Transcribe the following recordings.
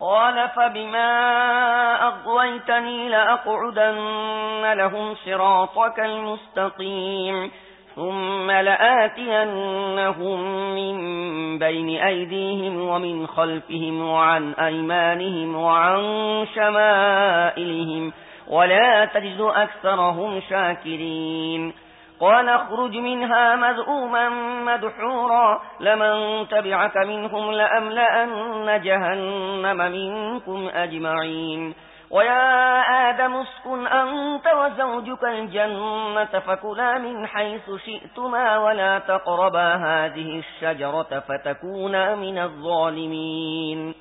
قال فبما أغويتني لأقعدن لهم صراطك المستقيم ثم لآتينهم من بين أيديهم ومن خلفهم وعن أيمانهم وعن شمائلهم ولا تجد أكثرهم شاكرين قال اخرج منها مذءوما مدحورا لمن تبعك منهم لأملأن جهنم منكم أجمعين ويا آدم اسكن أنت وزوجك الجنة فكلا من حيث شئتما ولا تقربا هذه الشجرة فتكونا من الظالمين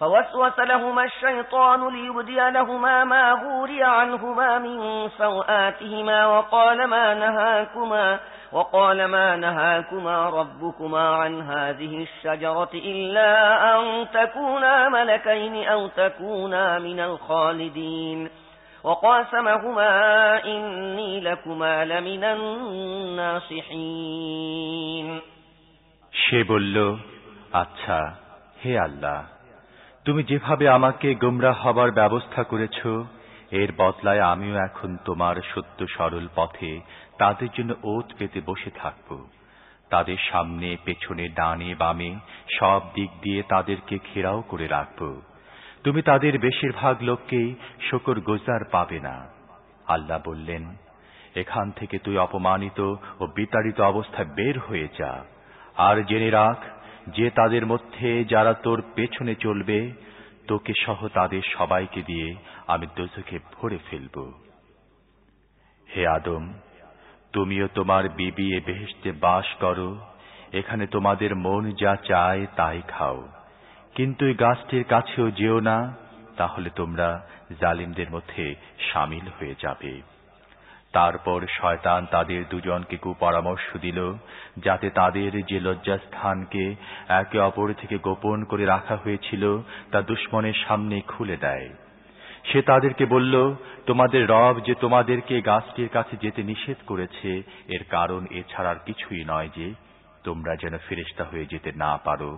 فوسوس لهما الشيطان ليبدي لهما ما وري عنهما من سوآتهما وقال ما نهاكما ربكما عن هذه الشجرة إلا أن تكونا ملكين أو تكونا من الخالدين وقاسمهما إني لكما لمن الناصحين সে বলল, আচ্ছা হে আল্লাহ, তুমি যেভাবে আমাকে গোমরাহ হবার ব্যবস্থা করেছ, এর বদলায় আমিও এখন তোমার সত্য সরল পথে তাদের জন্য ওত পেতে বসে থাকব। তাদের সামনে পেছনে ডানে বামে সব দিক দিয়ে তাদেরকে ঘেরাও করে রাখব। তুমি তাদের বেশিরভাগ লোককেই শুকরগুজার পাবে না। আল্লাহ বললেন, এখান থেকে তুই অপমানিত ও বিতাড়িত অবস্থায় বের হয়ে যা, আর জেনে রাখ যে তাদের মধ্যে যারা তোর পেছনে চলবে, তোকে সহ তাদের সবাইকে দিয়ে আমি দোজখে ভরে ফেলব। হে আদম, তুমিও তোমার বিবি এ বেহেশতে বাস করো, এখানে তোমাদের মন যা চায় তাই খাও, কিন্তু এই গাছটির কাছেও যেও না, তাহলে তোমরা জালিমদের মধ্যে শামিল হয়ে যাবে। তারপর শয়তান তাদের দুজনকে কুপরামর্শ দিল, যাতে তাদের যে লজ্জাস্থানকে একে অপর থেকে গোপন করে রাখা হয়েছিল তা দুশমনের সামনে খুলে দেয়। সে তাদেরকে বলল, তোমাদের রব যে তোমাদেরকে গাছটির কাছে যেতে নিষেধ করেছে, এর কারণ এছাড়ার কিছুই নয় যে তোমরা যেন ফেরেশতা হয়ে যেতে না পারো,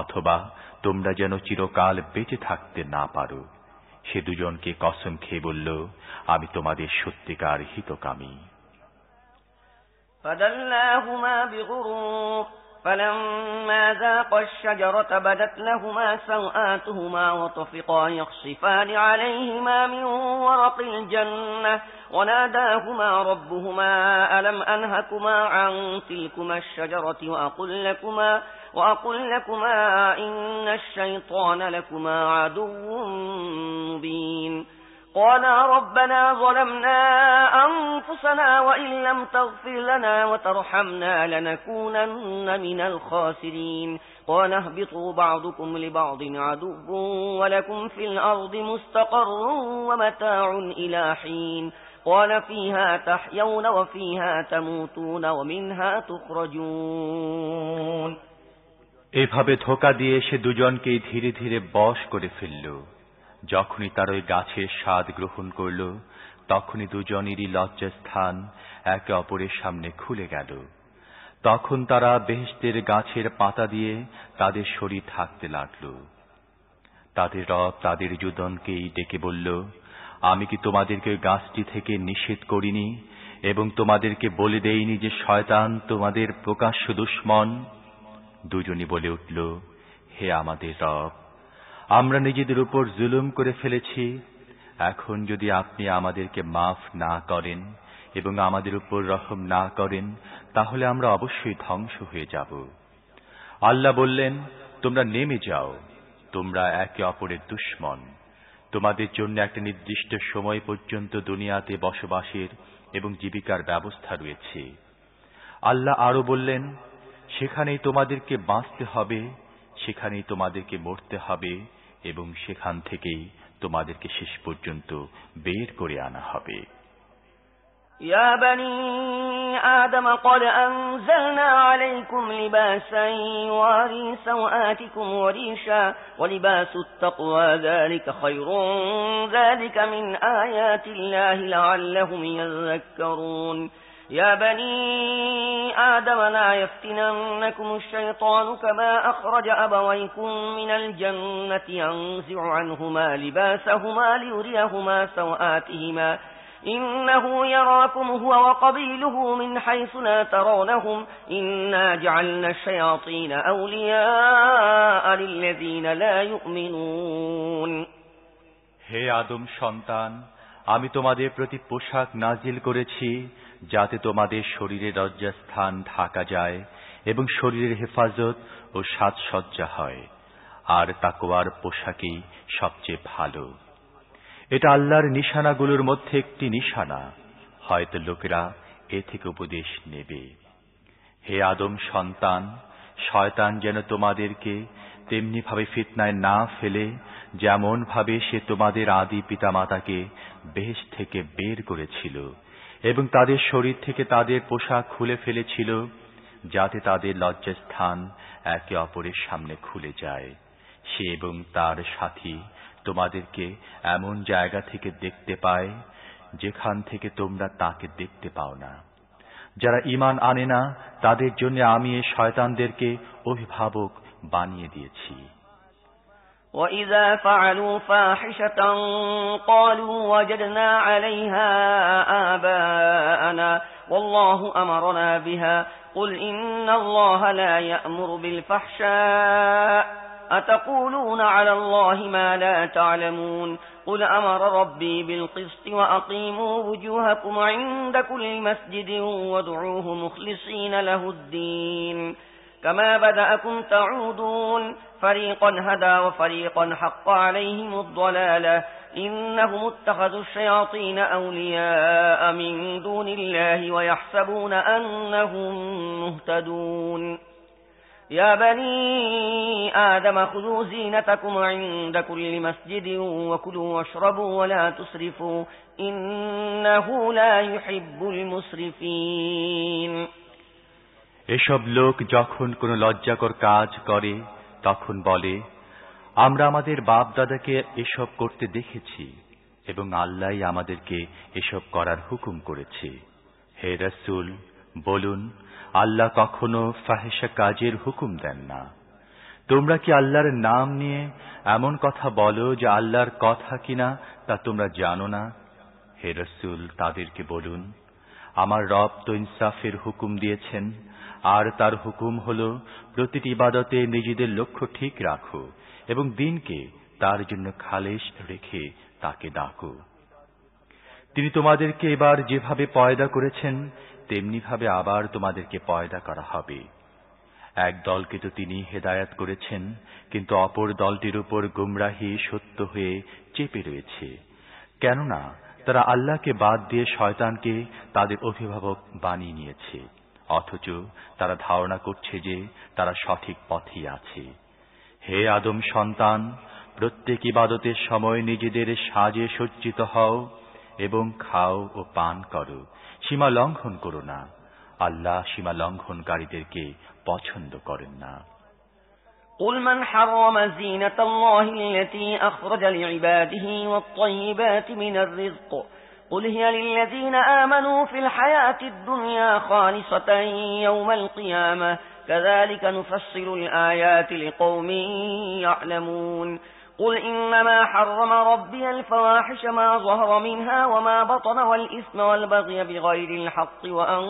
অথবা তোমরা যেন চিরকাল বেঁচে থাকতে না পারো। সে দুজনকে কসম খেয়ে বলল, আমি তোমাদের সত্যিকার হিতকামী। فدلاهما بغرور فلما ذاقا الشجرة بدت لهما سوآتهما وطفقا يخصفان عليهما من ورق الجنة وناداهما ربهما ألم أنهكما عن تلكما الشجرة وأقل لكما إن الشيطان لكما عدو مبين قالا ربنا ظلمنا أنفسنا وإن لم تغفر لنا وترحمنا لنكونن من الخاسرين قال اهبطوا بعضكم لبعض عدو ولكم في الأرض مستقر ومتاع إلى حين قال فيها تحيون وفيها تموتون ومنها تخرجون এভাবে ধোঁকা দিয়ে সে দুজনকেই ধীরে ধীরে বশ করে ফেলল। যখনই তার ওই গাছের স্বাদ গ্রহণ করল, তখনই দুজনেরই লজ্জাস্থান একে অপরের সামনে খুলে গেল। তখন তারা বেহেশতের গাছের পাতা দিয়ে তাদের শরীর থাকতে লাগল। তাদের রব তাদের দুজনকেই ডেকে বলল, আমি কি তোমাদেরকে ওই গাছটি থেকে নিষেধ করিনি এবং তোমাদেরকে বলে দেইনি যে শয়তান তোমাদের প্রকাশ্য দুশমন? দুজনই বলে উঠল, হে আমাদের রব, আমরা নিজেদের উপর জুলুম করে ফেলেছি। এখন যদি আপনি আমাদেরকে মাফ না করেন এবং আমাদের উপর রহম না করেন, তাহলে আমরা অবশ্যই ধ্বংস হয়ে যাব। আল্লাহ বললেন, তোমরা নেমে যাও, তোমরা একে অপরের দুশমন। তোমাদের জন্য একটা নির্দিষ্ট সময় পর্যন্ত দুনিয়াতে বসবাসের এবং জীবিকার ব্যবস্থা রয়েছে। আল্লাহ আরো বললেন, সেখানেই তোমাদেরকে বাঁচতে হবে, সেখানেই তোমাদেরকে মরতে হবে এবং সেখান থেকেই তোমাদেরকে শেষ পর্যন্ত বের করে আনা হবে। يا بني آدم قد أنزلنا عليكم لباسا يواري سوآتكم وريشا ولباس التقوى ذلك خير ذلك من آيات الله لعلهم يذكرون يا بني آدم لا يفتننكم الشيطان كما أخرج أبويكم من الجنة ينزع عنهما لباسهما ليريهما سوآتهما إنه يراكم هو وقبيله من حيث لا ترونهم إنا جعلنا الشياطين أولياء للذين لا يؤمنون হে আদম সন্তান, আমি তোমাদের প্রতি পোশাক নাজিল করেছি যাতে তোমাদের শরীরের লজ্জাস্থান ঢাকা যায় এবং শরীরের হেফাজত ও সাজসজ্জা হয়, আর তাকওয়ার পোশাকই সবচেয়ে ভালো। এটা আল্লাহর নিশানাগুলোর মধ্যে একটি নিশানা, হয়তো লোকেরা এ থেকে উপদেশ নেবে। হে আদম সন্তান, শয়তান যেন তোমাদেরকে তেমনি ভাবে ফিতনায় না ফেলে যেমন ভাবে সে তোমাদের আদি পিতামাতাকে বেহেশত থেকে বের করেছিল এবং তাদের শরীর থেকে তাদের পোশাক খুলে ফেলেছিল, যাতে তাদের লজ্জাস্থান একে অপরের সামনে খুলে যায়। সে এবং তার সাথী তোমাদেরকে এমন জায়গা থেকে দেখতে পায় যেখান থেকে তোমরা তাকে দেখতে পাও না। যারা ঈমান আনে না তাদের জন্য আমি এই শয়তানদেরকে অভিভাবক বানিয়ে দিয়েছি। وَإِذَا فَعَلُوا فَاحِشَةً قَالُوا وَجَدْنَا عَلَيْهَا آبَاءَنَا وَاللَّهُ أَمَرَنَا بِهَا قُلْ إِنَّ اللَّهَ لَا يَأْمُرُ بِالْفَحْشَاءِ أَتَقُولُونَ عَلَى اللَّهِ مَا لَا تَعْلَمُونَ قُلْ أَمَرَ رَبِّي بِالْقِسْطِ وَأَقِيمُوا وُجُوهَكُمْ عِندَ كُلِّ مَسْجِدٍ وَادْعُوهُ مُخْلِصِينَ لَهُ الدِّينَ كما بدأكم تعودون فريقا هدى وفريقا حق عليهم الضلالة إنهم اتخذوا الشياطين أولياء من دون الله ويحسبون أنهم مهتدون يا بني آدم خذوا زينتكم عند كل مسجد وكلوا واشربوا ولا تسرفوا إنه لا يحب المسرفين এসব লোক যখন কোনো লজ্জাকর কাজ করে তখন বলে, আমরা আমাদের বাপ দাদাকে এসব করতে দেখেছি এবং আল্লাহই আমাদেরকে এসব করার হুকুম করেছে। হে রাসূল, বলুন, আল্লাহ কখনো ফাহিশা কাজের হুকুম দেন না। তোমরা কি আল্লাহর নাম নিয়ে এমন কথা বলো যে আল্লাহর কথা কিনা তা তোমরা জানো না? হে রাসূল, তাদেরকে বলুন, আমার রব তো ইনসাফের হুকুম দিয়েছেন, আর তার হুকুম হলো প্রতিটি ইবাদতে নিজেদের লক্ষ্য ঠিক রাখো এবং দিনকে তার জন্য খালেস রেখে তাকে ডাকো। তিনি তোমাদেরকে এবার যেভাবে পয়দা করেছেন তেমনি ভাবে আবার তোমাদেরকে পয়দা করা হবে। এক দলকে তো তিনি হেদায়েত করেছেন, কিন্তু অপর দলটির উপর গুমরাহি সত্য হয়ে চেপে রয়েছে, কেননা তারা আল্লাহকে বাদ দিয়ে শয়তানকে তাদের অভিভাবক বানিয়ে নিয়েছে, অথচ তারা ধারণা করছে যে তারা সঠিক পথেই আছে। হে আদম সন্তান, প্রত্যেক ইবাদতের সময় নিজেদের সাজে সজ্জিত হও এবং খাও ও পান করো, সীমা লঙ্ঘন করো না। আল্লাহ সীমা লঙ্ঘনকারীদেরকে পছন্দ করেন না। قل من حرم زينة الله التي أخرج لعباده والطيبات من الرزق قل هي للذين آمنوا في الحياة الدنيا خالصة يوم القيامة كذلك نفصل الآيات لقوم يعلمون قل إنما حرم ربي الفواحش ما ظهر منها وما بطن والإثم والبغي بغير الحق وأن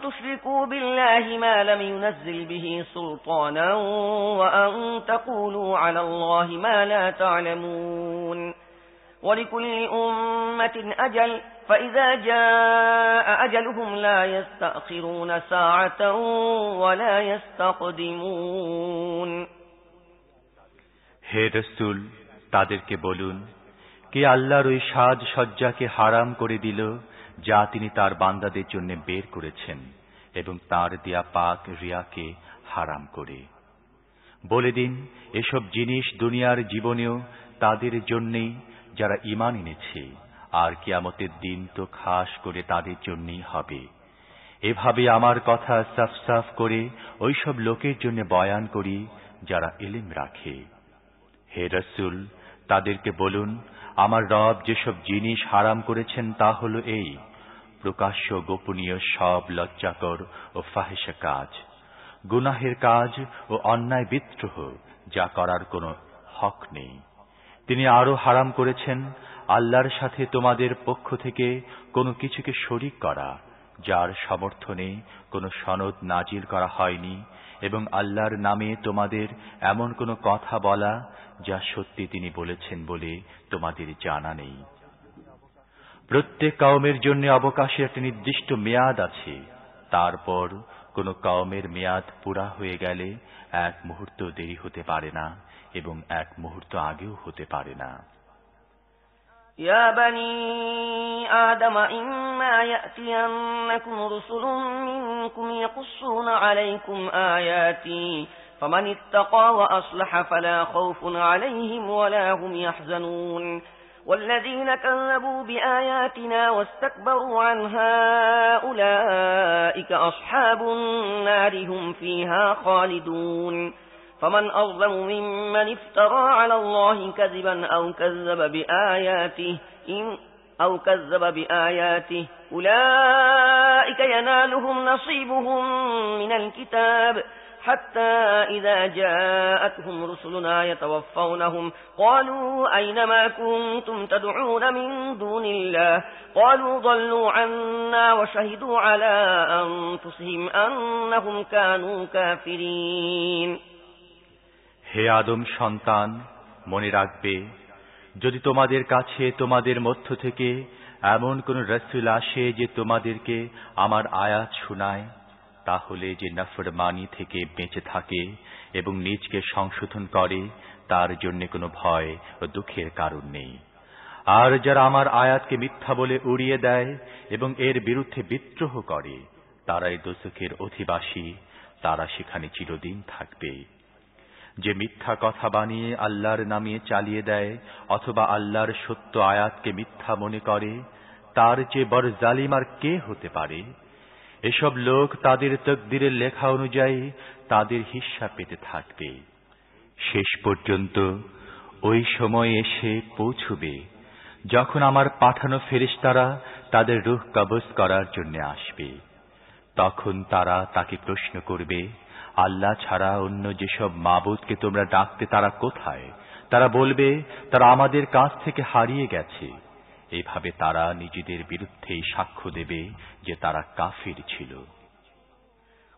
تشركوا بالله ما لم ينزل به سلطانا وأن تقولوا على الله ما لا تعلمون ولكل أمة أجل فإذا جاء أجلهم لا يستأخرون ساعة ولا يستقدمون হে রাসূল, তাদেরকে বলুন, কে আল্লাহর ওই সাজ সজ্জাকে হারাম করে দিল যা তিনি তার বান্দাদের জন্য বের করেছেন এবং তার দেয়া পাক রিয়াকে হারাম করে? বলে দিন, এসব জিনিস দুনিয়ার জীবনেও তাদের জন্যই যারা ঈমান এনেছে, আর কিয়ামতের দিন তো খাস করে তাদের জন্যই হবে। এভাবে আমার কথা সাফ সাফ করে ওইসব লোকের জন্য বয়ান করি যারা ইলম রাখে। হে রাসূল, তাদেরকে বলুন, আমার রব যেসব জিনিস হারাম করেছেন তা হলো এই: প্রকাশ্য গোপনীয় সব লজ্জাকর ও ফাহিশা কাজ, গুনাহের কাজ ও অন্যায় বিদ্রোহ যা করার কোনো হক নেই। তিনি আরো হারাম করেছেন আল্লাহর সাথে তোমাদের পক্ষ থেকে কোনো কিছুকে শরীক করা, যার সমর্থনে কোনো সনদ নাজিল করা হয়নি, এবং আল্লাহর নামে তোমাদের এমন কোনো কথা বলা যা সত্যি তিনি বলেছেন বলে তোমাদের জানা নেই। প্রত্যেক কওমের জন্য অবকাশের একটি নির্দিষ্ট মেয়াদ আছে, তারপর কোন কওমের মেয়াদ পুরা হয়ে গেলে এক মুহূর্ত দেরি হতে পারে না এবং এক মুহূর্ত আগেও হতে পারে না। يا بني آدم إما يأتينكم رسل منكم يقصون عليكم آياتي فمن اتقى وأصلح فلا خوف عليهم ولا هم يحزنون والذين كذبوا بآياتنا واستكبروا عنها أولئك أصحاب النار هم فيها خالدون فمن أظلم ممن افترى على الله كذبا أو كذب بآياته أولئك ينالهم نصيبهم من الكتاب حتى إذا جاءتهم رسلنا يتوفونهم قالوا أين ما كنتم تدعون من دون الله قالوا ضلوا عنا وشهدوا على أنفسهم أنهم كانوا كافرين। হে আদম সন্তান, মনে রাখবে, যদি তোমাদের কাছে তোমাদের মধ্য থেকে এমন কোন রাসূল আসে যে তোমাদেরকে আমার আয়াত শোনায়, তাহলে যে নাফরমানি থেকে বেঁচে থাকে এবং নিজকে সংশোধন করে তার জন্য কোনো ভয় ও দুঃখের কারণ নেই। আর যারা আমার আয়াতকে মিথ্যা বলে উড়িয়ে দেয় এবং এর বিরুদ্ধে বিদ্রোহ করে, তারাই দোজখের অধিবাসী, তারা সেখানে চিরদিন থাকবে। যে মিথ্যা কথা বানিয়ে আল্লাহর নামে চালিয়ে দেয় অথবা আল্লাহর সত্য আয়াতকে মিথ্যা মনে করে, তার চেয়ে বড় জালিম আর কে হতে পারে? এসব লোক তাদের তকদিরের লেখা অনুযায়ী তাদের হিস্সা পেতে থাকবে। শেষ পর্যন্ত ওই সময় এসে পৌঁছবে যখন আমার পাঠানো ফেরেশতারা তাদের রূহ কবজ করার জন্য আসবে। তখন তারা তাকে প্রশ্ন করবে, আল্লাহ ছাড়া অন্য যেসব মাবুদকে তোমরা ডাকতে তারা কোথায়? তারা বলবে, তারা আমাদের কাছ থেকে হারিয়ে গেছে। এভাবে তারা নিজেদের বিরুদ্ধেই সাক্ষ্য দেবে যে তারা কাফির ছিল।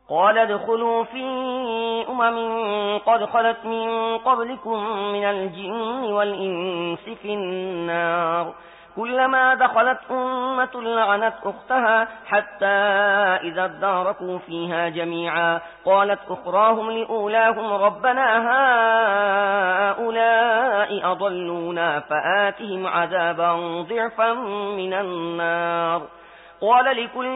قال ادخلوا في قد خلت من قبلكم من الجن والإنس في النار كلما دخلت أمة لعنت أختها حتى إذا اداركوا فيها جميعا قالت أخراهم لأولاهم ربنا هؤلاء أضلونا فآتهم عذابا ضعفا من النار قال لكل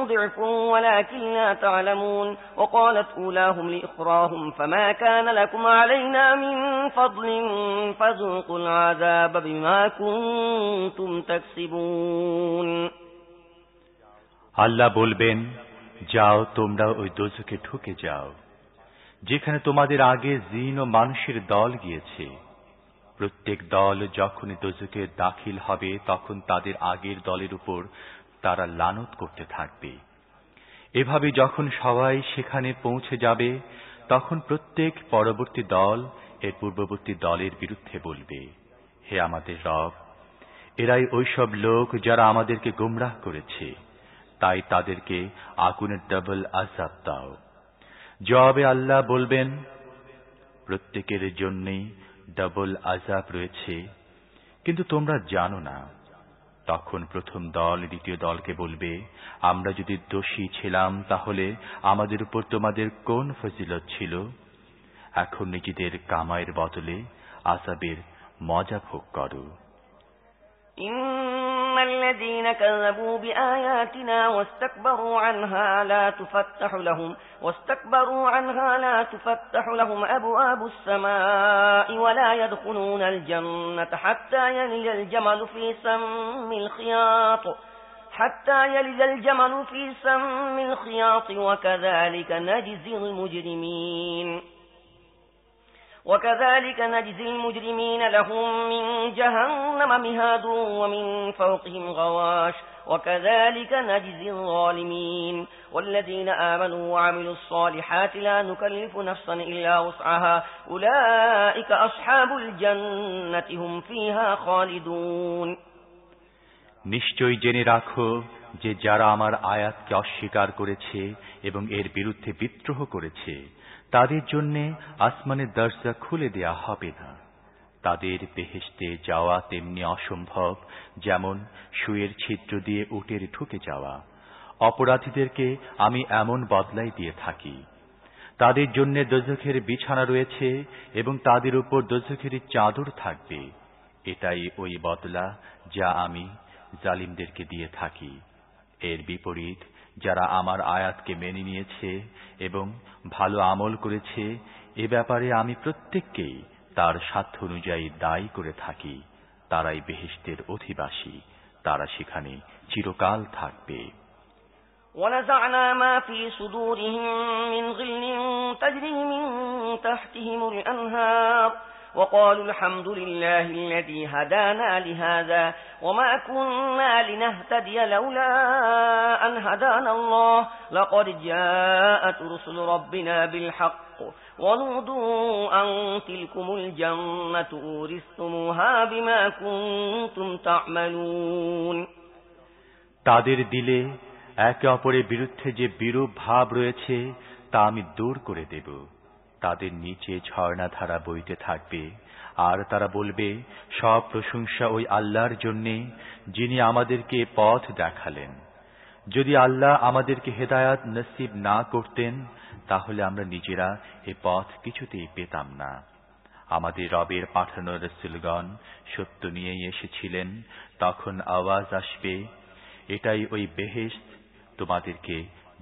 ضعف ولكن لا تعلمون وقالت أولاهم لإخراهم فما كان لكم علينا من فضل فذوقوا العذاب بما كنتم تكسبون। আল্লাহ বলবেন, যাও তোমরা ওই দোজখে ঢুকে যাও যেখানে তোমাদের আগে জিন ও মানুষের দল গিয়েছে। প্রত্যেক দল যখন দোজখে দাখিল হবে তখন তাদের আগের দলের উপর তারা লানত করতে থাকবে। এভাবে যখন সবাই সেখানে পৌঁছে যাবে তখন প্রত্যেক পরবর্তী দল এর পূর্ববর্তী দলের বিরুদ্ধে বলবে, হে আমাদের রব, এরাই ওইসব লোক যারা আমাদেরকে গোমরাহ করেছে, তাই তাদেরকে আগুনের ডাবল আযাব দাও। জবাবে আল্লাহ বলবেন, প্রত্যেকের জন্যই ডাবল আযাব রয়েছে, কিন্তু তোমরা জানো না। তখন প্রথম দল দ্বিতীয় দলকে বলবে, আমরা যদি দোষী ছিলাম তাহলে আমাদের উপর তোমাদের কোন ফজিলত ছিল? এখন নিজেদের কামাইয়ের বদলে আযাবের মজা ভোগ করো। الذين كذبوا بآياتنا واستكبروا عنها لا تفتح لهم أبواب السماء ولا يدخلون الجنة حتى يلج الجمل في سم الخياط وكذلك نجزي المجرمين وكذلك نجزي المجرمين لهم من جهنم مهاد ومن فوقهم غواش وكذلك نجزي الظالمين والذين آمنوا وعملوا الصالحات لا نكلف نفسا إلا وسعها أولئك أصحاب الجنة هم فيها خالدون নিশ্চয়ই জেনে রাখো যে যারা আমার আয়াতকে অস্বীকার করেছে এবং এর বিরুদ্ধে বিদ্রোহ করেছে তাদের জন্য আসমানের দরজা খুলে দেয়া হবে না। তাদের বেহেশতে যাওয়া তেমনি অসম্ভব যেমন সুয়ের ছিদ্র দিয়ে উটের ঢুকে যাওয়া। অপরাধীদেরকে আমি এমন বদলাই দিয়ে থাকি। তাদের জন্য দোজখের বিছানা রয়েছে এবং তাদের উপর দোজখের চাদর থাকবে। এটাই ওই বদলা যা আমি জালিমদেরকে দিয়ে থাকি। এর বিপরীত যারা আমার আয়াতকে মেনে নিয়েছে এবং ভালো আমল করেছে এ ব্যাপারে আমি প্রত্যেককেই তার সাধ্য অনুযায়ী দায়ী করে থাকি। তারাই বেহেশতের অধিবাসী, তারা সেখানে চিরকাল থাকবে। ونزعنا ما في صدورهم من غل تجري من تحتهم الأنهار وقالوا الحمد لله الذي هدانا لهذا وما كنا لنهتدي لولا أن هدانا الله لقد جاءت رسل ربنا بالحق ونودوا أن تلكم الجنة أورثتموها بما كنتم تعملون তাদের দিলে একে অপরের বিরুদ্ধে যে বিরূপ ভাব রয়েছে তা আমি দূর করে দেব। তাদের নিচে ঝর্ণাধারা বইতে থাকবে আর তারা বলবে সব প্রশংসা ওই আল্লাহর জন্যে যিনি আমাদেরকে পথ দেখালেন। যদি আল্লাহ আমাদেরকে হেদায়াত নসিব না করতেন তাহলে আমরা নিজেরা এ পথ কিছুতেই পেতাম না। আমাদের রবের পাঠানো রাসূলগণ সত্য নিয়েই এসেছিলেন। তখন আওয়াজ আসবে, এটাই ওই বেহেশত তোমাদেরকে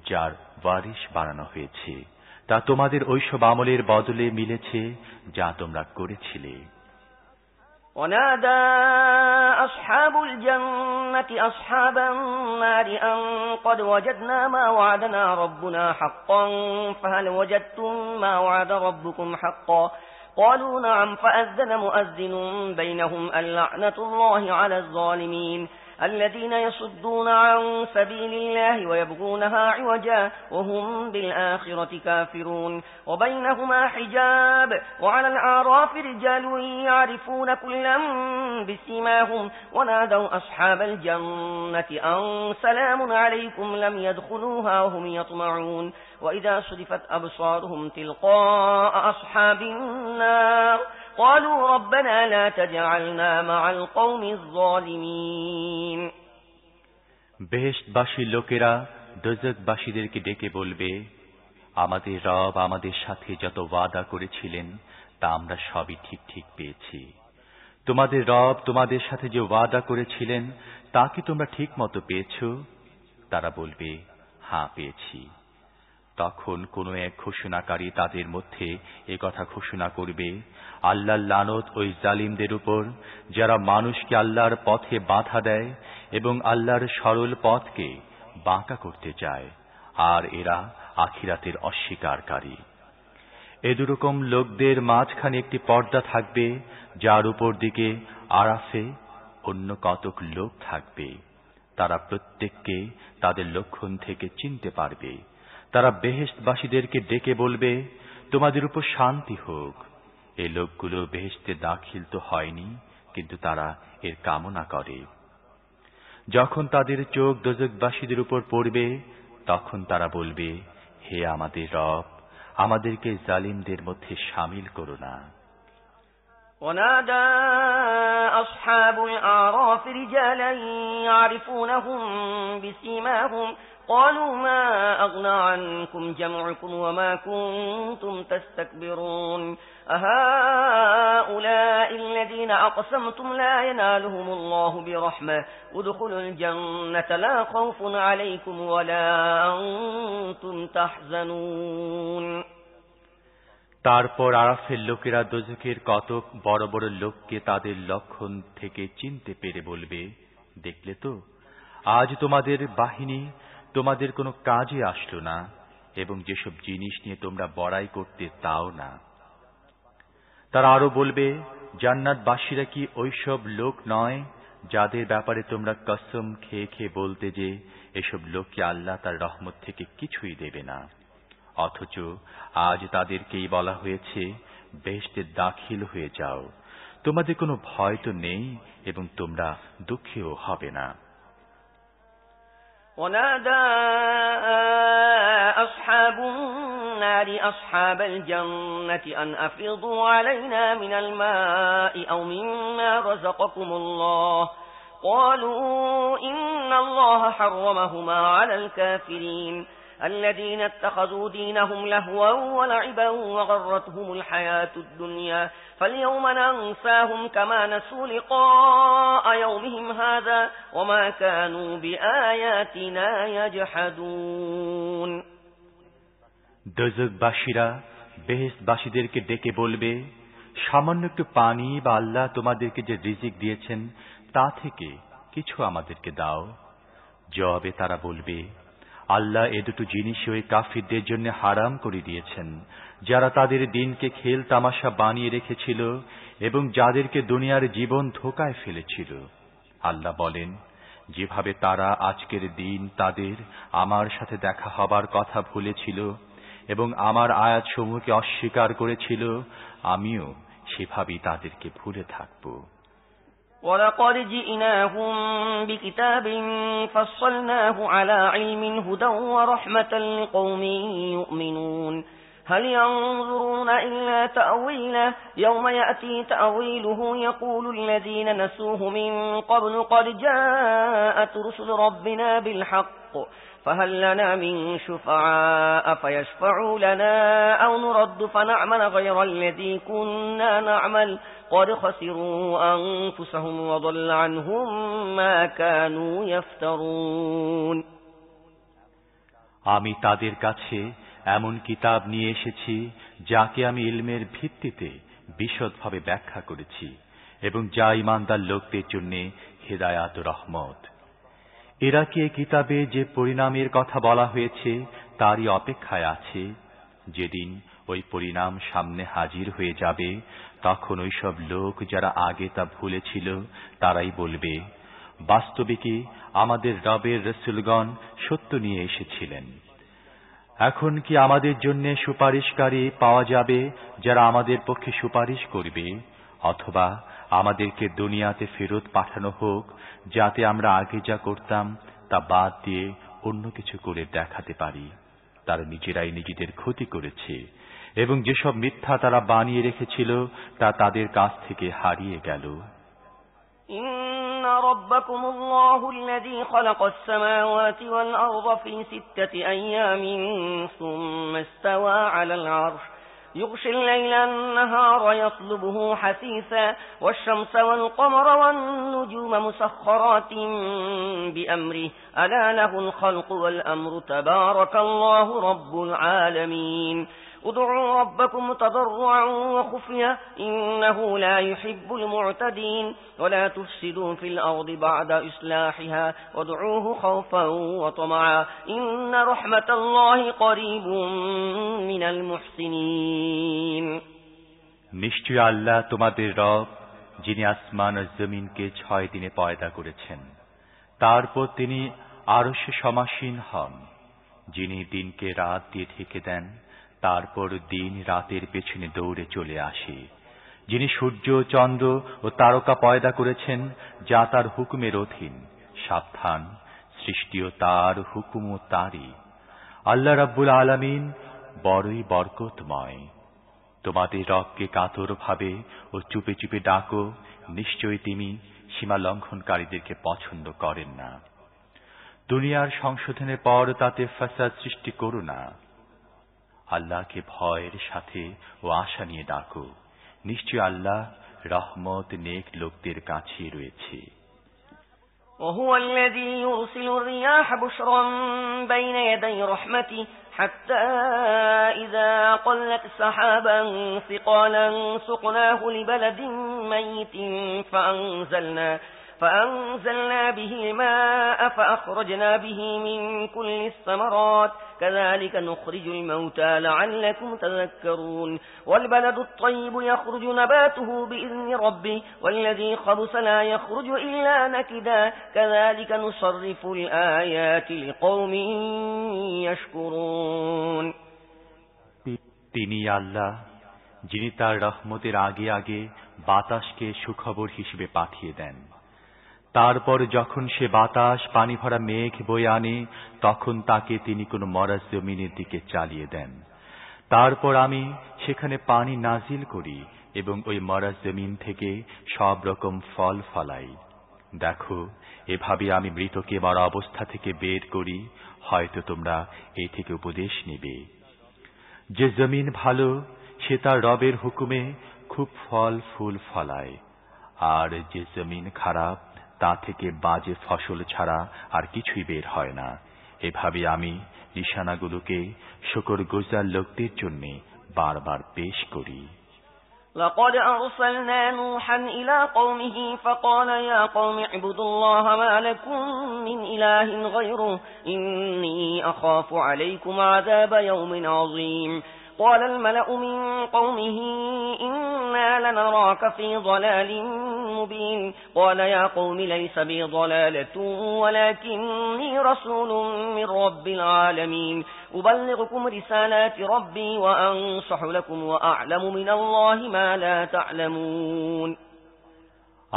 যার ওয়ারিশ বানানো হয়েছে, তা তোমাদের ঐসব আমলের বদলে মিলেছে যা তোমরা করেছিলে। ونادى أصحاب الجنة أصحاب النار أن قد وجدنا ما وعدنا ربنا حقا فهل وجدتم ما وعد ربكم حقا قالوا نعم فأذن مؤذن بينهم اللعنة الله على الظالمين الذين يصدون عن سبيل الله ويبغونها عوجا وهم بالآخرة كافرون وبينهما حجاب وعلى الأعراف رجال يعرفون كلا بسيماهم ونادوا أصحاب الجنة أن سلام عليكم لم يدخلوها وهم يطمعون وإذا صرفت أبصارهم تلقاء أصحاب النار قالوا ربنا لا تجعلنا مع القوم الظالمين বেহেশতবাসী লোকেরা দোজখবাসীদেরকে ডেকে বলবে, আমাদের রব আমাদের সাথে যত ওয়াদা করেছিলেন তা আমরা সবই ঠিক ঠিক পেয়েছি। তোমাদের রব তোমাদের সাথে যে ওয়াদা করেছিলেন তা কি তোমরা ঠিক মতো পেয়েছো? তারা বলবে, হ্যাঁ পেয়েছি। তখন কোন এক ঘোষণাকারী তাদের মধ্যে এ কথা ঘোষণা করবে, আল্লাহর লানত ওই জালিমদের উপর যারা মানুষকে আল্লাহর পথে বাধা দেয় এবং আল্লাহর সরল পথকে বাঁকা করতে চায়, আর এরা আখিরাতের অস্বীকারী। এ দুরকম লোকদের মাঝখানে একটি পর্দা থাকবে যার উপর দিকে আরাফে অন্য কতক লোক থাকবে। তারা প্রত্যেককে তাদের লক্ষণ থেকে চিনতে পারবে। তারা বেহেশতবাসীদেরকে ডেকে বলবে, তোমাদের উপর শান্তি হোক। এই লোকগুলো বেহেশতে দাখিল তো হয়নি, কিন্তু তারা এর কামনা করে। যখন তাদের চোখ দোজখবাসীদের উপর পড়বে তখন তারা বলবে, হে আমাদের রব, আমাদেরকে জালিমদের মধ্যে শামিল করো না। ونادى أصحاب الأعراف رجالا يعرفونهم بسيماهم قالوا ما أغنى عنكم جمعكم وما كنتم تستكبرون أهؤلاء الذين أقسمتم لا ينالهم الله برحمة ادخلوا الجنة لا خوف عليكم ولا أنتم تحزنون তারপর আরাফের লোকেরা দোজখের কতক বড় বড় লোককে তাদের লক্ষণ থেকে চিনতে পেরে বলবে, দেখলে তো আজ তোমাদের বাহিনী তোমাদের কোনো কাজে আসলো না এবং যেসব জিনিস নিয়ে তোমরা বড়াই করতে তাও না। তারা আরো বলবে, জান্নাতবাসীরা কি ওইসব লোক নয় যাদের ব্যাপারে তোমরা কসম খেয়ে খেয়ে বলতে যে এসব লোককে আল্লাহ তার রহমত থেকে কিছুই দেবে না, অথচ আজ তাদেরকেই বলা হয়েছে বেহেশতে দাখিল হয়ে যাও, তোমাদের কোনো ভয় তো নেই এবং তোমরা দুঃখীও হবে না। ونادى أصحاب النار أصحاب الجنة أن أفيضوا علينا من الماء أو مما رزقكم الله قالوا إن الله حرمهما على الكافرين الذين اتخذوا دينهم لهوا ولعبا وغرتهم الحياة الدنيا فاليوم ننساهم كما نسوا لقاء يومهم هذا وما كانوا بآياتنا يجحدون। দোজখবাসীরা বেহেশতবাসীদেরকে ডেকে বলবে, সামান্য একটু পানি বা আল্লাহ তোমাদেরকে যে রিজিক দিয়েছেন তা থেকে কিছু আমাদেরকে দাও। জবাবে তারা বলবে, আল্লাহ এ দুটো জিনিসই ওই কাফিরদের জন্য হারাম করে দিয়েছেন যারা তাদের দিনকে খেল তামাশা বানিয়ে রেখেছিল এবং যাদেরকে দুনিয়ার জীবন ধোঁকায় ফেলেছিল। আল্লাহ বলেন, যেভাবে তারা আজকের দিন তাদের আমার সাথে দেখা হবার কথা ভুলেছিল এবং আমার আয়াতসমূহকে অস্বীকার করেছিল, আমিও সেভাবেই তাদেরকে ভুলে থাকব। وَلَقَدْ جِئْنَاهُمْ بِكِتَابٍ فَصَّلْنَاهُ عَلَى عِلْمٍ هُدًى وَرَحْمَةً لِقَوْمٍ يُؤْمِنُونَ هَلْ يَنظُرُونَ إِلَّا تَأْوِيلَهُ يَوْمَ يَأْتِي تَأْوِيلُهُ يَقُولُ الَّذِينَ نَسُوهُ مِنْ قَبْلُ قَدْ جَاءَتْ رُسُلُ رَبِّنَا بِالْحَقِّ فهل لنا من شفعاء فيشفعوا لنا أو نرد فنعمل غير الذي كنا نعمل قد خسروا أنفسهم وضل عنهم ما كانوا يفترون। আমি তাদের কাছে এমন কিতাব নিয়ে এসেছি যাকে আমি ইলমের ভিত্তিতে বিশদভাবে ব্যাখ্যা করেছি এবং যা ঈমানদার লোকদের জন্য হিদায়াত ও রহমত। এরা কি এই কিতাবে যে পরিণামের কথা বলা হয়েছে তারই অপেক্ষায় আছে? যেদিন ওই পরিণাম সামনে হাজির হয়ে যাবে তখন ওই সব লোক যারা আগে তা ভুলেছিল তারাই বলবে, বাস্তবে কি আমাদের রবের রাসূলগণ সত্য নিয়ে এসেছিলেন। এখন কি আমাদের জন্য সুপারিশকারী পাওয়া যাবে যারা আমাদের পক্ষে সুপারিশ করবে, অথবা আমাদেরকে দুনিয়াতে ফেরত পাঠানো হোক যাতে আমরা আগে যা করতাম তা বাদ দিয়ে অন্য কিছু করে দেখাতে পারি। তারা নিজেরাই নিজেদের ক্ষতি করেছে এবং যেসব মিথ্যা তারা বানিয়ে রেখেছিল তা তাদের কাছ থেকে হারিয়ে গেল। ইন্না রাব্বাকুমুল্লাহু আল্লাযী খালাকাস সামাওয়াতি ওয়াল আরদা ফী সিত্তাতি আইয়ামিন সুম্মা ইসতাওয়া আলাল আরশ يغشي الليل النهار يطلبه حثيثا والشمس والقمر والنجوم مسخرات بأمره ألا له الخلق والأمر تبارك الله رب العالمين ادعوا ربكم تضرعا وخفيا إنه لا يحب المعتدين ولا تفسدوا في الأرض بعد إصلاحها وادعوه خوفا وطمعا إن رحمة الله قريب من المحسنين। নিশ্চয় আল্লাহ তোমাদের রব, যিনি আসমান ও জমিনকে 6 দিনে পয়দা করেছেন, তারপর তিনি আরশে সমাসীন হন, যিনি দিনকে রাত দিয়ে ঢেকে দেন, তারপর দিন রাতের পেছনে দৌড়ে চলে আসে, যিনি সূর্য চন্দ্র ও তারকা পয়দা করেছেন যা তার হুকুমের অধীন। সাবধান, সৃষ্টিও তার, হুকুমও তারই। আল্লাহ রাব্বুল আলামিন বড়ই বরকতময়। তোমাদের রবকে কাতরভাবে ও চুপে চুপে ডাকো, নিশ্চয়ই তিনি সীমা লঙ্ঘনকারীদেরকে পছন্দ করেন না। দুনিয়ার সংশোধনের পর তাতে ফাসাদ সৃষ্টি করো না। আল্লাহকে ভয়ের সাথে ও আশা নিয়ে ডাকো, নিশ্চয় আল্লাহ রহমত নেক লোকদের কাছে রয়েছে। وهو الذي يرسل الرياح بشرا بين يدي رحمته حتى إذا قلت سحابا ثقالا سقناه لبلد ميت فأنزلنا به الماء فأخرجنا به من كل الثمرات كذلك نخرج الموتى لعلكم تذكرون والبلد الطيب يخرج نباته بإذن ربه والذي خبث لا يخرج إلا نكدا كذلك نصرف الآيات لقوم يشكرون তিনি আল্লাহ যিনি তার রহমতের আগে আগে বাতাসকে সুখবর হিসেবে পাঠিয়ে দেন। তারপর যখন সে বাতাস পানি ভরা মেঘ বয়ে আনে তখন তাকে তিনি কোনো মরা জমিনের দিকে চালিয়ে দেন। তারপর আমি সেখানে পানি নাজিল করি এবং ওই মরা জমিন থেকে সব রকম ফল ফলাই। দেখো, এভাবে আমি মৃতকে মরা অবস্থা থেকে বের করি, হয়তো তোমরা এই থেকে উপদেশ নেবে। যে জমিন ভালো সে তার রবের হুকুমে খুব ফল ফুল ফলায়, আর যে জমিন খারাপ তা থেকে বাজে ফসল ছাড়া আর কিছুই বের হয় না। এভাবে আমি নিশানাগুলোকে শুকরগুজার লোকদের জন্য বারবার পেশ করি। لقد أرسلنا نوحا إلى قومه فقال يا قوم اعبدوا الله ما لكم من إله غيره إني أخاف عليكم عذاب يوم عظيم قال الملأ من قومه إنا لنراك في ضلال مبين قال يا قوم ليس بي ضلالة ولكني رسول من رب العالمين أبلغكم رسالات ربي وأنصح لكم وأعلم من الله ما لا تعلمون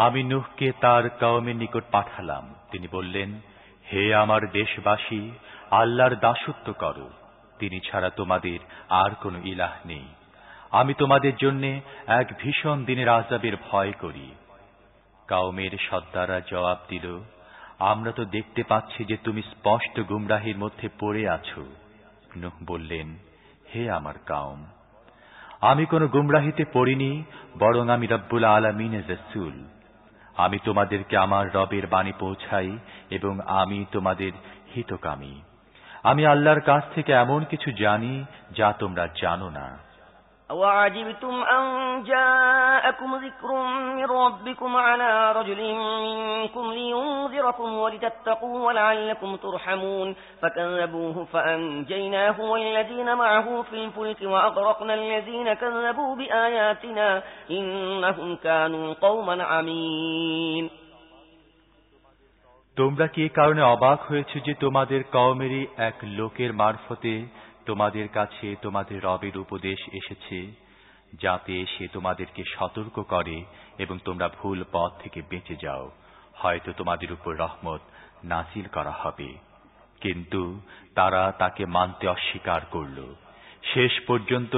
আমি নূহকে তার কওমের নিকট পাঠালাম। তিনি বললেন, হে আমার দেশবাসী, আল্লাহর দাসত্ব করো, তিনি ছাড়া তোমাদের আর কোনো ইলাহ নেই। আমি তোমাদের জন্য এক ভীষণ দিনের আযাবের ভয় করি। কওমের সর্দাররা জবাব দিল, আমরা তো দেখতে পাচ্ছি যে তুমি স্পষ্ট গুমরাহির মধ্যে পড়ে আছো। নূহ বললেন, হে আমার কওম, আমি কোনো গুমরাহিতে পড়িনি, বরং আমি রব্বুল আলামিনের রাসূল। আমি তোমাদেরকে আমার রবের বাণী পৌঁছাই এবং আমি তোমাদের হিতকামী। আমি আল্লাহর কাছ থেকে এমন কিছু জানি যা তোমরা জানো না। وعجبتم أن جاءكم ذكر من ربكم على رجل منكم لينذركم ولتتقوا ولعلكم ترحمون فكذبوه فأنجيناه والذين معه في الفلك وأغرقنا الذين كذبوا بآياتنا إنهم كانوا قوما عمين তোমরা কি এই কারণে অবাক হয়েছে যে তোমাদের কওমেরই এক লোকের মারফতে তোমাদের কাছে তোমাদের রবের উপদেশ এসেছে, যাতে সে তোমাদেরকে সতর্ক করে এবং তোমরা ভুল পথ থেকে বেঁচে যাও। হয়তো তোমাদের উপর রহমত নাজিল করা হবে। কিন্তু তারা তাকে মানতে অস্বীকার করল। শেষ পর্যন্ত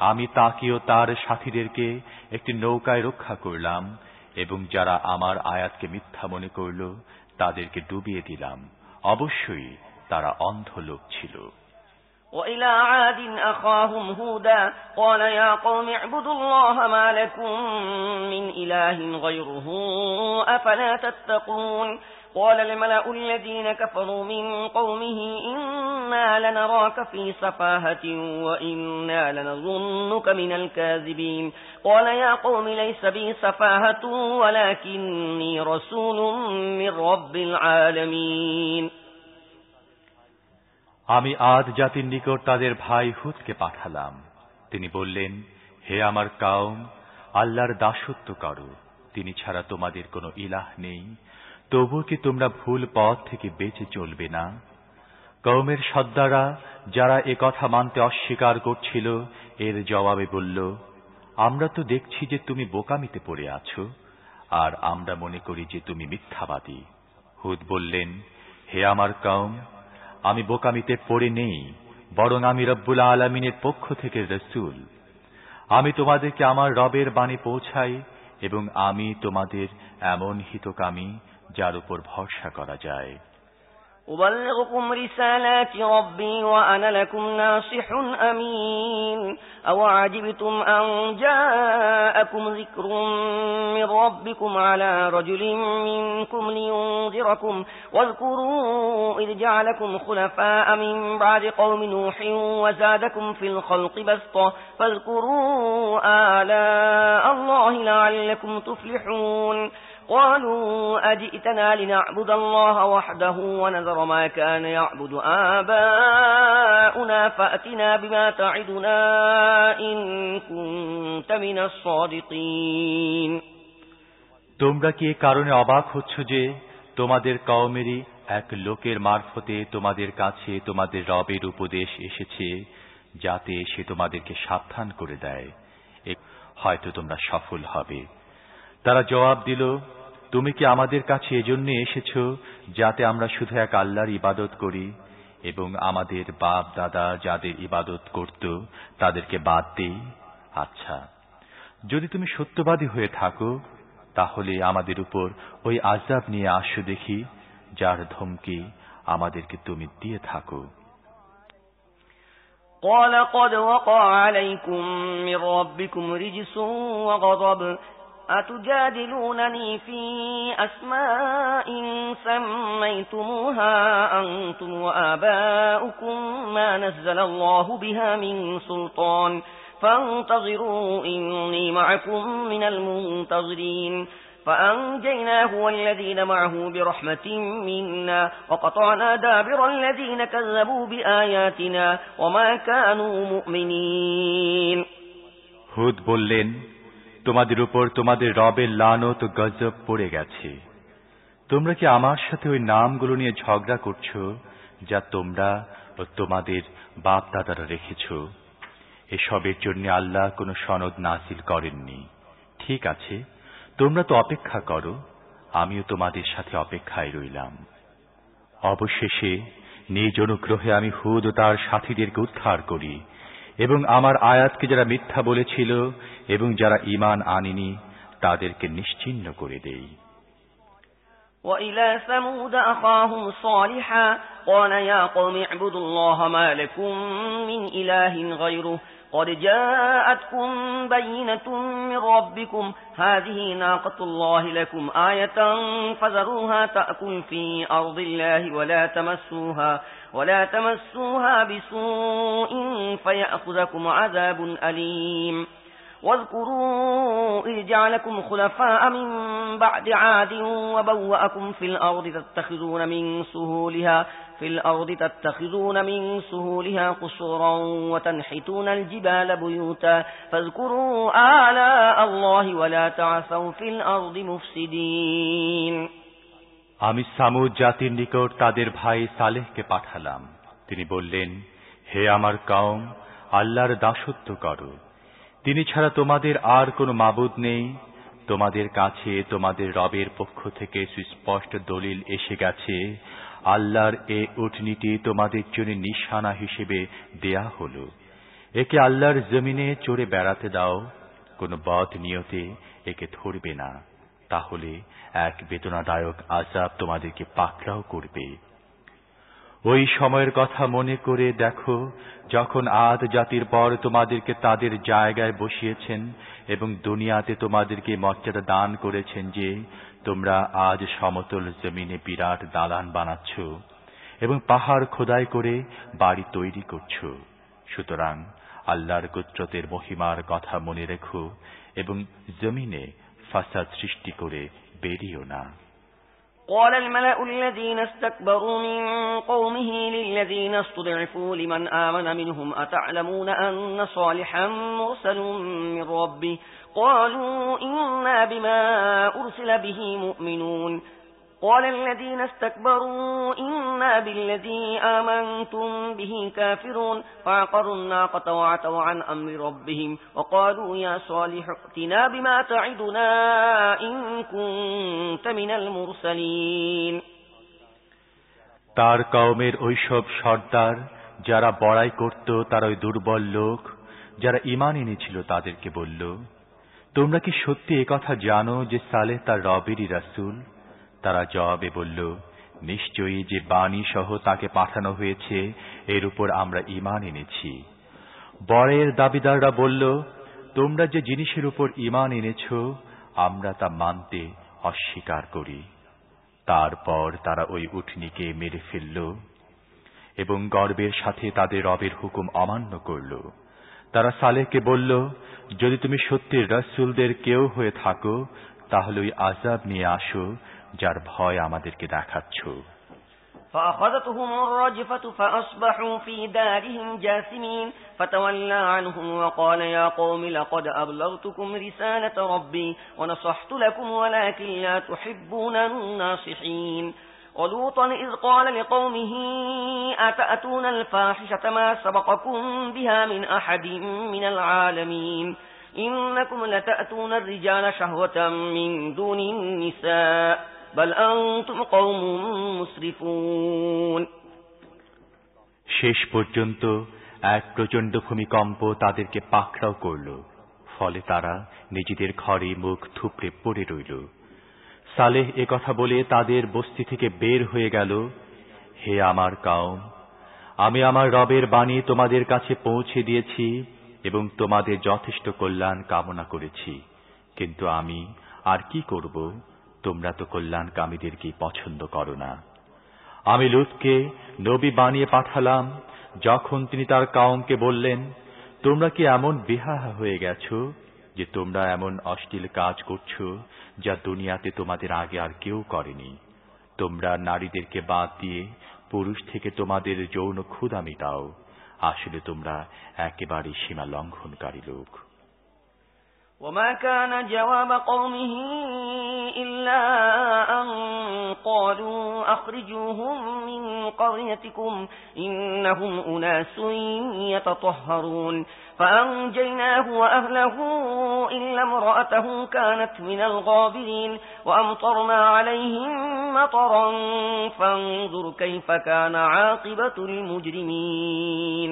আমি তাকেও তার সাথীদেরকে একটি নৌকায় রক্ষা করলাম এবং যারা আমার আয়াতকে মিথ্যা মনে করল তাদেরকে ডুবিয়ে দিলাম। অবশ্যই তারা অন্ধ লোক ছিল। وإلى عاد أخاهم هودا قال يا قوم اعبدوا الله ما لكم من إله غيره أفلا تتقون قال الملأ الذين كفروا من قومه إنا لنراك في سفاهة وإنا لنظنك من الكاذبين قال يا قوم ليس بي سفاهة ولكني رسول من رب العالمين আমি আদ জাতির নিকট তাদের ভাই হুদকে পাঠালাম। তিনি বললেন, হে আমার কওম, আল্লাহর দাসত্ব করো, তিনি ছাড়া তোমাদের কোনো ইলাহ নেই। তবুও কি তোমরা ভুল পথ থেকে বেঁচে চলবে না? কওমের সর্দাররা যারা এ কথা মানতে অস্বীকার করছিল এর জবাবে বলল, আমরা তো দেখছি যে তুমি বোকামিতে পড়ে আছো, আর আমরা মনে করি যে তুমি মিথ্যাবাদী। হুদ বললেন, হে আমার কওম, আমি বোকামিতে পড়ে নেই, বরং আমি রব্বুল আলামিনের পক্ষ থেকে রাসূল। আমি তোমাদেরকে আমার রবের বাণী পৌঁছাই এবং আমি তোমাদের এমন হিতকামী যার উপর ভরসা করা যায়। أبلغكم رسالات ربي وأنا لكم ناصح أمين أوعجبتم أن جاءكم ذكر من ربكم على رجل منكم لينذركم واذكروا إذ جعلكم خلفاء من بعد قوم نوح وزادكم في الخلق بسطة فاذكروا آلاء الله لعلكم تفلحون قالوا أجئتنا لنعبد الله وحده ونذر ما كان يعبد آباؤنا فأتنا بما تعدنا إن كنت من الصادقين তোমরা কি এই কারণে অবাক হচ্ছ যে তোমাদের কওমেরই এক লোকের মারফতে তোমাদের কাছে তোমাদের রবের উপদেশ এসেছে যাতে সে তোমাদেরকে সাবধান করে দেয় হয়তো তোমরা সফল হবে তারা জবাব দিল তুমি কি আমাদের কাছে এজন্য এসেছো যাতে আমরা শুধু এক আল্লাহর ইবাদত করি এবং আমাদের বাপ দাদা যাদের ইবাদত করত তাদেরকে বাদ দেই আচ্ছা যদি তুমি সত্যবাদী হয়ে থাকো তাহলে আমাদের উপর ওই আযাব নিয়ে আসো দেখি যার ধমকি আমাদেরকে তুমি দিয়ে থাকো قال قد وقع عليكم من ربكم رجس وغضب أتجادلونني في أسماء سميتموها أنتم وآباؤكم ما نزل الله بها من سلطان فانتظروا إني معكم من المنتظرين فأنجيناه والذين معه برحمة منا وقطعنا دابر الذين كذبوا بآياتنا وما كانوا مؤمنين হুদ বললেন তোমাদের উপর তোমাদের রবের লানত ও গজব পড়ে গেছে তোমরা কি আমার সাথে ওই নামগুলো নিয়ে ঝগড়া করছো যা তোমরা ও তোমাদের বাপ দাদারা রেখেছো এসবের জন্য আল্লাহ কোনো সনদ নাযিল করেননি ঠিক আছে তোমরা তো অপেক্ষা করো আমিও তোমাদের সাথে অপেক্ষায় রইলাম অবশেষে নিজ অনুগ্রহে আমি হুদ ও তার সাথীদেরকে উদ্ধার করি এবং আমার আয়াতকে যারা মিথ্যা বলেছিল এবং যারা ঈমান আনেনি তাদেরকে নিশ্চিহ্ন করে দেই وإلى ثمود أخاهم صالحا قال يا قوم اعبدوا الله ما لكم من إله غيره قد جاءتكم بينة من ربكم هذه ناقة الله لكم آية فذروها تأكل في أرض الله ولا تمسوها بسوء فيأخذكم عذاب أليم واذكروا إذ جعلكم خلفاء من بعد عاد وبوأكم في الأرض تتخذون من سهولها قصورا وتنحتون الجبال بيوتا فاذكروا آلاء الله ولا تعثوا في الأرض مفسدين আমি সামুদ জাতির নিকট তাদের ভাই সালেহকে পাঠালাম তিনি বললেন হে আমার কওম আল্লাহর দাসত্ব করো তিনি ছাড়া তোমাদের আর কোনো মাবুদ নেই তোমাদের কাছে তোমাদের রবের পক্ষ থেকে সুস্পষ্ট দলিল এসে গেছে আল্লাহর এই উটনীটি তোমাদের জন্য নিশানা হিসেবে দেয়া হলো একে আল্লাহর জমিনে চড়ে বেড়াতে দাও কোনো বদ নিয়তে একে ধরবে না তাহলে এক বেদনাদায়ক আযাব তোমাদেরকে পাকড়াও করবে ওই সময়ের কথা মনে করে দেখো যখন আদ জাতির পর তোমাদেরকে তাদের জায়গায় বসিয়েছেন এবং দুনিয়াতে তোমাদেরকে মর্যাদা দান করেছেন যে তোমরা আজ সমতল জমিনে বিরাট দালান বানাচ্ছ এবং পাহাড় খোদাই করে বাড়ি তৈরি করছো সুতরাং আল্লাহর কুদরতের মহিমার কথা মনে রেখো এবং জমিনে ফাসাদ সৃষ্টি করে বেরিও না قال الملأ الذين استكبروا من قومه للذين استضعفوا لمن آمن منهم أتعلمون أن صالحا مرسل من ربه قالوا إنا بما أرسل به مؤمنون قال الذين استكبروا إنا بالذي آمنتم به كافرون فعقروا الناقة وعتوا عن أمر ربهم وقالوا يا صالح ائتنا بما تعدنا إن كنت من المرسلين তার কওমের ওইসব সর্দার যারা বড়াই করত তার ওই দুর্বল লোক যারা ঈমান এনেছিল তাদেরকে বলল তোমরা কি সত্যি একথা জানো যে সালেহ তার রবেরই রাসূল তারা জবাবে বলল নিশ্চয়ই যে বাণী সহ তাকে পাঠানো হয়েছে এর উপর আমরা ঈমান এনেছি বরের দাবিদাররা বলল তোমরা যে জিনিসের উপর ঈমান এনেছো আমরা তা মানতে অস্বীকার করি তারপর তারা ওই উটনীকে মেরে ফেলল এবং গর্বের সাথে তাদের রবের হুকুম অমান্য করল তারা সালেহকে বলল যদি তুমি সত্যি রাসূলদের কেউ হয়ে থাকো তাহলে ওই আযাব নিয়ে আসো যার ভয় আমাদেরকে দেখাচ্ছ। فأخذتهم الرجفة فأصبحوا في دارهم جاثمين فتولى عنهم وقال يا قوم لقد أبلغتكم رسالة ربي ونصحت لكم ولكن لا تحبون الناصحين ولوطا إذ قال لقومه أتأتون الفاحشة ما سبقكم بها من أحد من العالمين إنكم لتأتون الرجال شهوة من دون النساء بل أنتم قوم مسرفون। শেষ পর্যন্ত এক প্রচণ্ড ভূমিকম্প তাদেরকে পাকড়াও করল, ফলে তারা নিজেদের ঘরে মুখ থুবড়ে পড়ে রইল। সালেহ এ কথা বলে তাদের বস্তি থেকে বের হয়ে গেল। হে আমার কওম, আমি আমার রবের বাণী তোমাদের কাছে পৌঁছে দিয়েছি এবং তোমাদের যথেষ্ট কল্যাণ কামনা করেছি, কিন্তু আমি আর কি করব? তোমরা তো কল্যাণকামীদেরকে পছন্দ করো না। আমি লূতকে নবী বানিয়ে পাঠালাম, যখন তিনি তার কওমকে বললেন, তোমরা কি এমন বেহায়া হয়ে গেছো যে তোমরা এমন অশ্লীল কাজ করছো যা দুনিয়াতে তোমাদের আগে আর কেউ করেনি? তোমরা নারীদেরকে বাদ দিয়ে পুরুষ থেকে তোমাদের যৌন ক্ষুধা মিটাও। আসলে তোমরা একেবারে সীমা লঙ্ঘনকারী লোক। وما كان جواب قومه إلا أن قالوا أخرجوهم من قريتكم إنهم أناس يتطهرون فأنجيناه وأهله إلا امرأته كانت من الغابرين وأمطرنا عليهم مطرا فانظر كيف كان عاقبة المجرمين।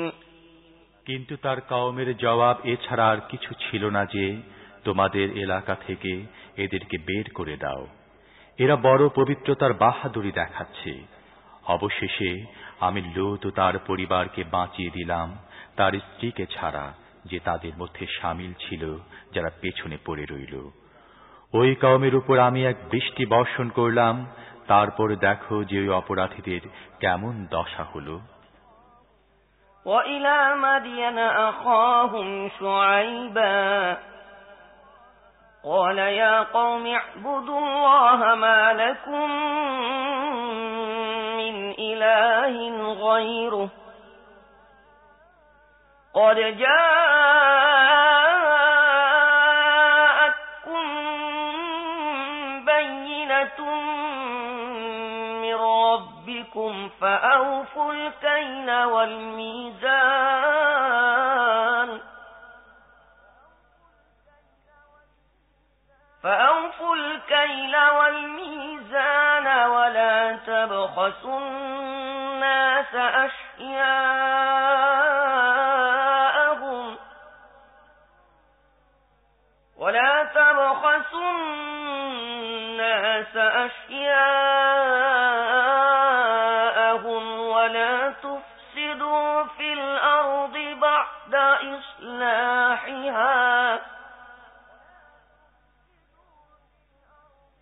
কিন্তু তার কওমের জবাব এছাড়া আর কিছু ছিল না যে তোমাদের এলাকা থেকে এদেরকে বের করে দাও, এরা বড় পবিত্রতার বাহাদুরি দেখাচ্ছে। অবশেষে আমি লূত ও তার পরিবারকে বাঁচিয়ে দিলাম, তার স্ত্রীকে ছাড়া, যে তাদের মধ্যে শামিল ছিল যারা পেছনে পড়ে রইল। ওই কওমের উপর আমি এক বৃষ্টি বর্ষণ করলাম, তারপর দেখো যে ওই অপরাধীদের কেমন দশা হলো। وإلى مدين أخاهم شعيبا قال يا قوم اعبدوا الله ما لكم من إله غيره قد جاءتكم بينة من ربكم فأوفوا الكيل والميزان ولا تبخسوا الناس أشياءهم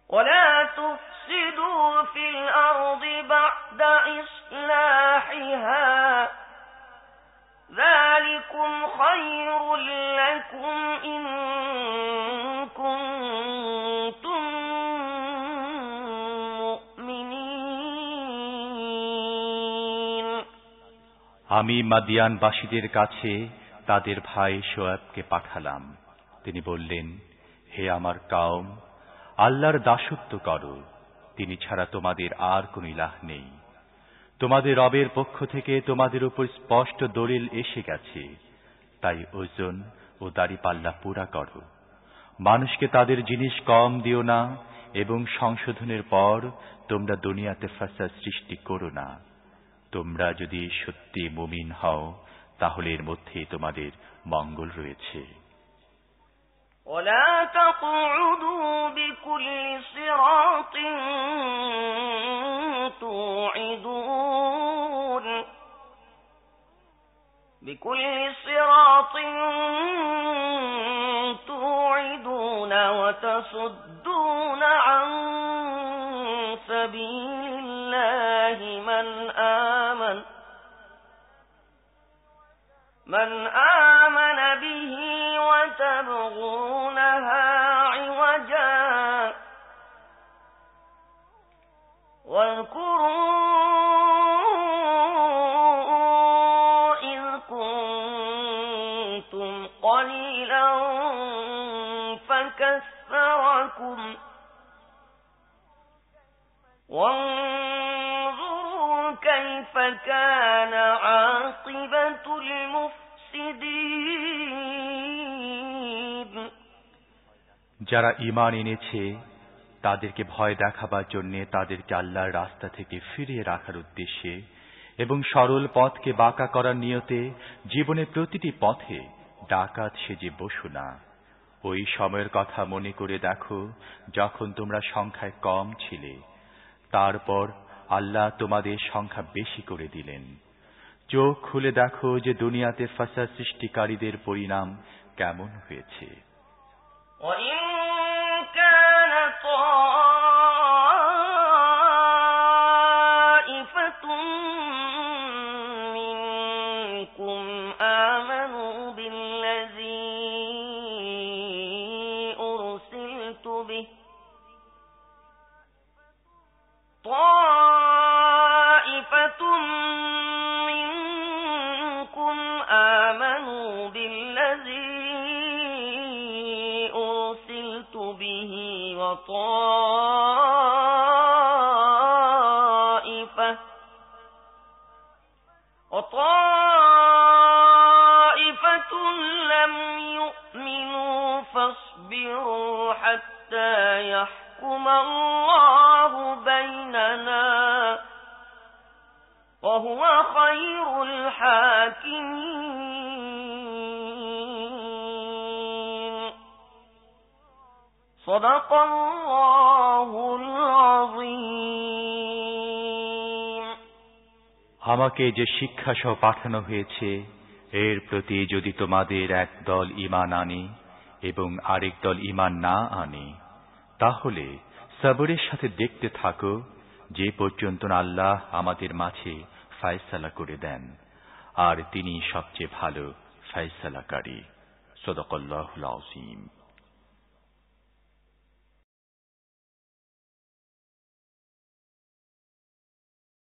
ولا تفسدوا في الأرض بعد إصلاحها ذلكم خير لكم إن كنتم مؤمنين। আমি মাদিয়ানবাসীদের কাছে তাদের ভাই শোয়েবকে পাঠালাম। তিনি বললেন, হে আমার কওম, আল্লাহর দাসত্ব করো, তিনি ছাড়া তোমাদের আর কোন ইলাহ নেই। তোমাদের রবের পক্ষ থেকে তোমাদের উপর স্পষ্ট দলিল এসে গেছে, তাই ওজন ও দাড়িপাল্লা পুরা করো। মানুষকে তাদের জিনিস কম দিও না এবং সংশোধনের পর তোমরা দুনিয়াতে ফাসাদ সৃষ্টি করো না। তোমরা যদি সত্যি মুমিন হও তাহলে এর মধ্যে তোমাদের মঙ্গল রয়েছে। ولا تقعدوا بكل صراط توعدون وتصدون عن سبيل الله من آمن به وتبغونها عوجا معكم وانظروا كيف كان عاقبة المفسدين যারা ঈমান এনেছে তাদেরকে ভয় দেখাবার জন্য তাদেরকে আল্লাহর রাস্তা থেকে ফিরিয়ে রাখার উদ্দেশ্যে এবং সরল পথকে বাঁকা করার নিয়তে জীবনের প্রতিটি পথে ডাকাত সেজে বসো না। ওই সময়ের কথা মনে করে দেখো যখন তোমরা সংখ্যায় কম ছিলে, তারপর আল্লাহ তোমাদের সংখ্যা বেশি করে দিলেন। চোখ খুলে দেখো যে দুনিয়াতে ফাসাদ সৃষ্টিকারীদের পরিণাম কেমন হয়েছে। طائفة منكم آمنوا بالذي أرسلت به وطائفة لم يؤمنوا فاصبروا حتى يحكم الله بيننا وهو خير الحاكمين صدق الله العظيم আমাকে যে শিক্ষা সহ পাঠানো হয়েছে এর প্রতি যদি তোমাদের এক দল ঈমান আনে এবং আরেক দল ঈমান না আনে, তাহলে সবরের সাথে দেখতে থাকো যে পর্যন্ত আল্লাহ আমাদের মাঝে ফয়সালা করে দেন, আর তিনি সবচেয়ে ভালো ফয়সালাকারী। সাদাকাল্লাহুল আযীম।